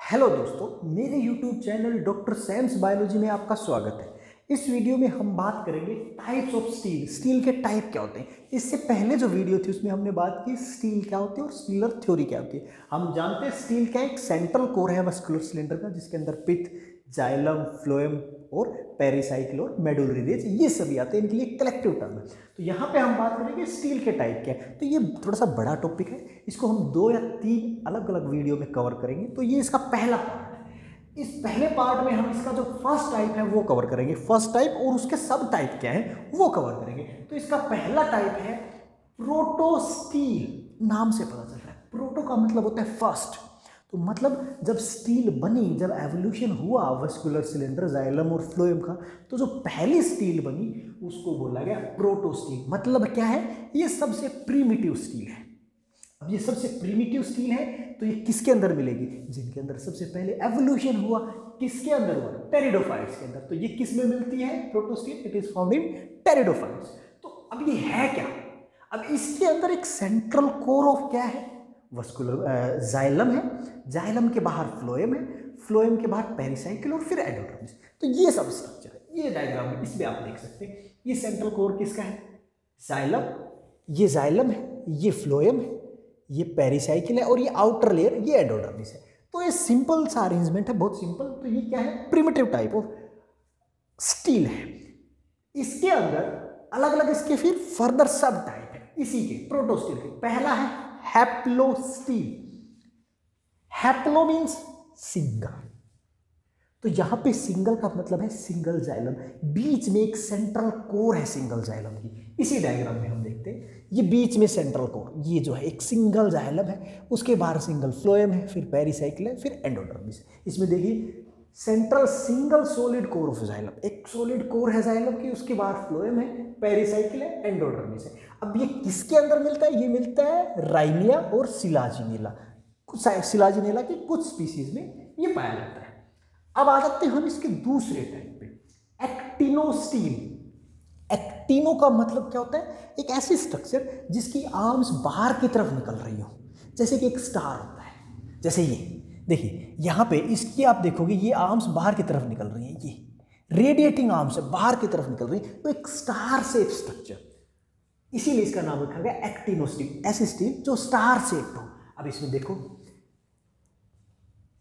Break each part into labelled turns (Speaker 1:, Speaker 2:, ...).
Speaker 1: Hello दोस्तों, मेरे YouTube channel doctor Sam's biology में आपका स्वागत है। इस वीडियो में हम बात करेंगे टाइप्स ऑफ स्टील। स्टील के टाइप क्या होते हैं। इससे पहले जो वीडियो थी उसमें हमने बात की स्टील क्या होती है और स्टीलर थ्योरी क्या होती है। हम जानते हैं स्टील क्या एक सेंट्रल कोर है मस्कुलर सिलेंडर का, जिसके अंदर पित्त, जाइलम, फ्लोएम और पेरिसाइकिल और मेडुलरी रेज ये सभी आते हैं। इनके लिए कलेक्टिव टर्म है। तो यहाँ पे हम बात करेंगे स्टील के टाइप क्या है। तो ये थोड़ा सा बड़ा टॉपिक है, इसको हम 2 या 3 अलग अलग वीडियो में कवर करेंगे। तो ये इसका पहला पार्ट है। इस पहले पार्ट में हम इसका जो फर्स्ट टाइप है वो कवर करेंगे, फर्स्ट टाइप, और उसके सब टाइप क्या है वो कवर करेंगे। तो इसका पहला टाइप है प्रोटो स्टील। नाम से पता चल रहा है, प्रोटो का मतलब होता है फर्स्ट। तो मतलब जब स्टील बनी, जब एवोल्यूशन हुआ वस्कुलर सिलेंडर, जाइलम और फ्लोएम का, तो जो पहली स्टील बनी उसको बोला गया प्रोटो स्टील। मतलब क्या है, ये सबसे प्रीमिटिव स्टील है। अब ये सबसे प्रीमिटिव स्टील है तो ये किसके अंदर मिलेगी? जिनके अंदर सबसे पहले एवोल्यूशन हुआ। किसके अंदर हुआ? टेरिडोफाइट्स के अंदर। तो ये किस में मिलती है proto steel? It is found in pteridophytes. तो अब ये है क्या? अब इसके अंदर एक सेंट्रल कोर ऑफ क्या है? वस्कुलर जाइलम है, जाइलम के बाहर फ्लोएम है, फ्लोएम के बाहर पेरिसाइकिल और फिर एंडोडर्मिस। तो ये सब स्ट्रक्चर है। ये डायग्राम में इसमें आप देख सकते हैं। ये सेंट्रल कोर किसका है? जाइलम। ये जाइलम है, ये फ्लोएम है, ये पेरिसाइकिल है और ये आउटर लेयर ये एंडोडर्मिस है। तो ये सिंपल सा अरेंजमेंट है, बहुत सिंपल। तो ये क्या है? प्रिमिटिव टाइप ऑफ स्टील है। इसके अंदर अलग अलग इसके फिर फर्दर सब टाइप है इसी के प्रोटो स्टील के। पहला है haplo steel. Haplo means single. तो यहां पे सिंगल का मतलब है सिंगल जाइलम, बीच में एक सेंट्रल कोर है सिंगल जाइलम की। इसी डायग्राम में हम देखते हैं, ये बीच में सेंट्रल कोर, ये जो है एक सिंगल जाइलम है, उसके बाहर सिंगल फ्लोएम है, फिर पेरिसाइकिल है, फिर एंडोडर्मिस। इसमें देखिए central single solid core of xylem, एक सॉलिड कोर है जाइलम की, उसके बाहर फ्लोएम है, पेरिसाइकिल है, एंडोडर्मिस है। अब ये किसके अंदर मिलता है? ये मिलता है राइनिया और सिलाजिनेला। सिलाजिनेला की कुछ स्पीसीज में ये पाया जाता है। अब आ जाते हैं हम इसके दूसरे टाइप पे, एक्टिनो स्टील। एक्टिनो का मतलब क्या होता है? एक ऐसी स्ट्रक्चर जिसकी आर्म्स बाहर की तरफ निकल रही हो, जैसे कि एक स्टार होता है। जैसे ये देखिए, यहां पे इसकी आप देखोगे ये आर्म्स बाहर की तरफ निकल रही हैं, ये रेडिएटिंग आर्म्स है, बाहर की तरफ निकल रही है। तो एक स्टार शेप स्ट्रक्चर, इसीलिए इसका नाम रखा गया एक्टिनो स्टील। ऐसी स्टील जो स्टार शेप हो। अब इसमें देखो,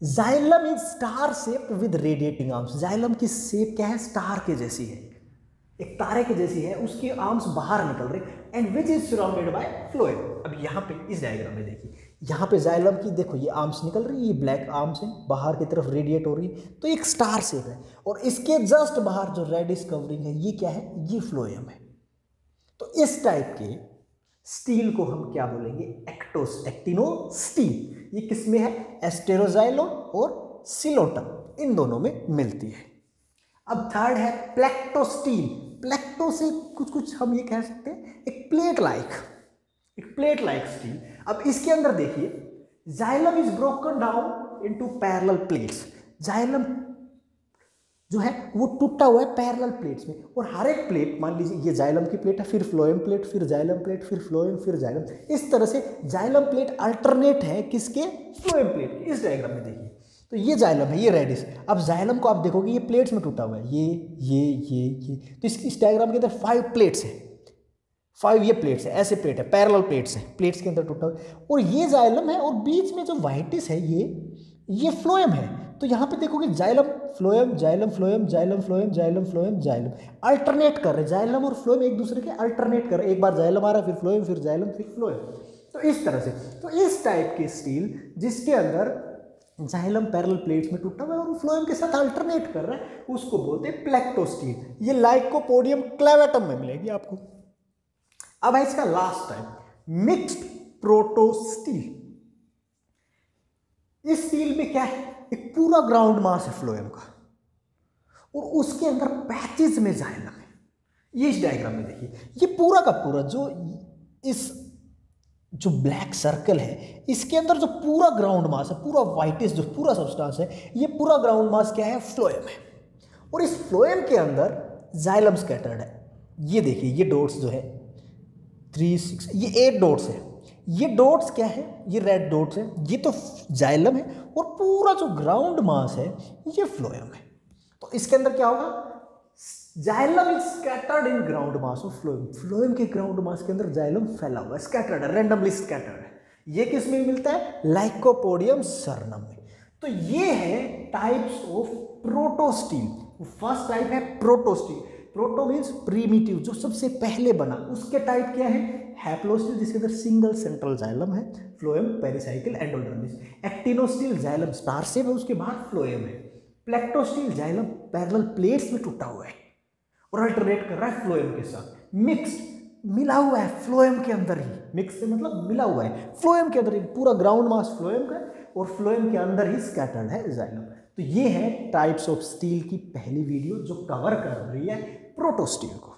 Speaker 1: xylem is star shape with radiating arms. Xylem की शेप क्या है? स्टार के जैसी है, एक तारे के जैसी है, उसके आर्म्स बाहर निकल रहे, and which is surrounded by phloem. अब यहाँ पे इस डायग्राम में देखिए, यहाँ पे जाइलम की देखो ये आर्म्स निकल रही है, ये ब्लैक आर्म्स हैं, बाहर की तरफ रेडिएट हो रही है, तो एक स्टार शेप है। और इसके जस्ट बाहर जो रेडिश कवरिंग है, ये क्या है? ये फ्लोएम है। तो इस टाइप के स्टील को हम क्या बोलेंगे? Actino steel. ये किसमें है? एस्टेरोजाइलोन और सिलोटम, इन दोनों में मिलती है। अब थर्ड है प्लेक्टो स्टील। प्लेक्टो से कुछ हम ये कह सकते हैं एक प्लेट लाइक स्टील। अब इसके अंदर देखिए, xylem is broken down into parallel plates. Xylem जो है वो टूटा हुआ है पैरेलल प्लेट्स में, और हर एक प्लेट, मान लीजिए ये जाइलम की प्लेट है, फिर फ्लोएम प्लेट, फिर जाइलम प्लेट, फिर फ्लोएम, फिर जाइलम। इस तरह से जाइलम प्लेट अल्टरनेट है किसके? फ्लोएम प्लेट के। इस डायग्राम में देखिए, तो ये जाइलम है, ये रेडिस। अब जाइलम को आप देखोगे ये प्लेट्स में टूटा हुआ है, ये। तो इस डायग्राम के अंदर 5 प्लेट्स है, 5 ये प्लेट्स है, ऐसे प्लेट है, पैरेलल प्लेट्स है, प्लेट्स के अंदर टूटा हुआ है, और ये जाइलम है, और बीच में जो वाइटिस है ये फ्लोएम है। तो यहाँ पे देखोगे xylem phloem, xylem phloem, xylem phloem, xylem phloem, xylem alternate कर रहे, जाइलम और फ्लोएम एक दूसरे के अल्टरनेट कर रहे। एक बार जाइलम आ रहा है, फिर फ्लोएम, फिर जाइलम, फिर फ्लोएम। तो इस तरह से, तो इस टाइप की स्टील जिसके अंदर जाइलम पैरेलल प्लेट्स में टूटा हुआ है और फ्लोएम के साथ अल्टरनेट कर रहा है, उसको बोलते हैं प्लेक्टो स्टील। ये लाइकोपोडियम क्लेवेटम में मिलेगी आपको। अब है इसका last type, mixed proto steel. इस स्टील में क्या है? एक पूरा ग्राउंड मास है फ्लोएम का, और उसके अंदर पैचेज में जाइलम है। ये इस डायग्राम में देखिए, ये पूरा का पूरा जो ब्लैक सर्कल है, इसके अंदर जो पूरा ग्राउंड मास है, पूरा वाइटिस जो पूरा सब्सटेंस है, ये पूरा ग्राउंड मास क्या है? फ्लोएम है। और इस फ्लोएम के अंदर जाइलम स्कैटर्ड है। ये देखिए, ये डॉट्स जो है 3, 6, ये 8 डॉट्स है। ये डॉट्स क्या है, ये रेड डॉट्स है, ये तो जाइलम है और पूरा जो ग्राउंड मास है ये फ्लोएम है। तो इसके अंदर क्या होगा, xylem is scattered in ground mass of phloem, phloem के ग्राउंड मास के अंदर जाइलम फैला हुआ है, स्कैटर्ड है, रैंडमली स्कैटर्ड है। ये किस में मिलता है, लाइकोपोडियम सरनम में। तो ये है types of protostele. First type है प्रोटोस्टील, प्रोटो मीन्स प्रीमिटिव, जो सबसे पहले बना। उसके टाइप क्या है, हैप्लोस्टील जिसके अंदर सिंगल सेंट्रल जाइलम है, phloem pericycle endodermis. Actinostele xylem star shape है, उसके बाद फ्लोएम है। प्लेक्टोस्टील जाइलम पैरेलल प्लेट्स में टूटा हुआ है और अल्टरनेट कर रहा है फ्लोएम के साथ। मिक्स्ड मिला हुआ है फ्लोएम के अंदर ही, मिक्स से मतलब मिला हुआ है फ्लोएम के अंदर ही, पूरा ग्राउंड मास फ्लोएम का और फ्लोएम के अंदर ही स्कैटर्ड है जाइलम। तो ये है टाइप्स ऑफ स्टील की पहली वीडियो जो कवर कर रही है प्रोटोस्टील को।